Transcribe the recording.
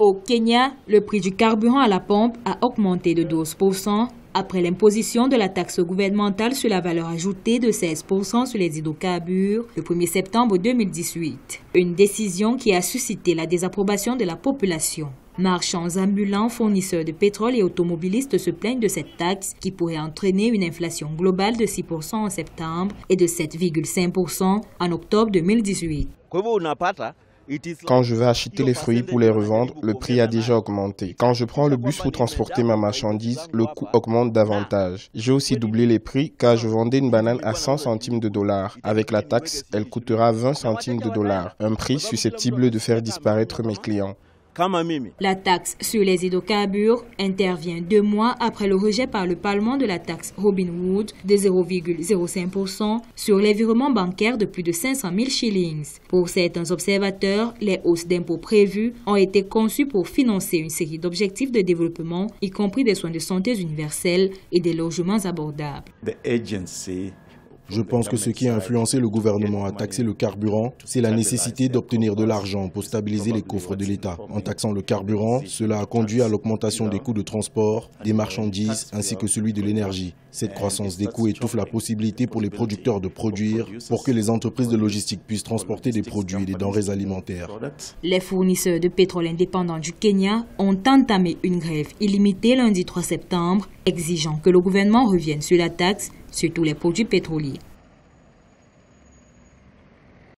Au Kenya, le prix du carburant à la pompe a augmenté de 12% après l'imposition de la taxe gouvernementale sur la valeur ajoutée de 16% sur les hydrocarbures le 1er septembre 2018. Une décision qui a suscité la désapprobation de la population. Marchands ambulants, fournisseurs de pétrole et automobilistes se plaignent de cette taxe qui pourrait entraîner une inflation globale de 6% en septembre et de 7,5% en octobre 2018. Quand je vais acheter les fruits pour les revendre, le prix a déjà augmenté. Quand je prends le bus pour transporter ma marchandise, le coût augmente davantage. J'ai aussi doublé les prix car je vendais une banane à 100 centimes de dollars. Avec la taxe, elle coûtera 20 centimes de dollars, un prix susceptible de faire disparaître mes clients. La taxe sur les hydrocarbures intervient 2 mois après le rejet par le Parlement de la taxe Robin Hood de 0,05% sur les virements bancaires de plus de 500 000 shillings. Pour certains observateurs, les hausses d'impôts prévues ont été conçues pour financer une série d'objectifs de développement, y compris des soins de santé universels et des logements abordables. Je pense que ce qui a influencé le gouvernement à taxer le carburant, c'est la nécessité d'obtenir de l'argent pour stabiliser les coffres de l'État. En taxant le carburant, cela a conduit à l'augmentation des coûts de transport, des marchandises ainsi que celui de l'énergie. Cette croissance des coûts étouffe la possibilité pour les producteurs de produire pour que les entreprises de logistique puissent transporter des produits et des denrées alimentaires. Les fournisseurs de pétrole indépendants du Kenya ont entamé une grève illimitée lundi 3 septembre, exigeant que le gouvernement revienne sur la taxe sur tous les produits pétroliers.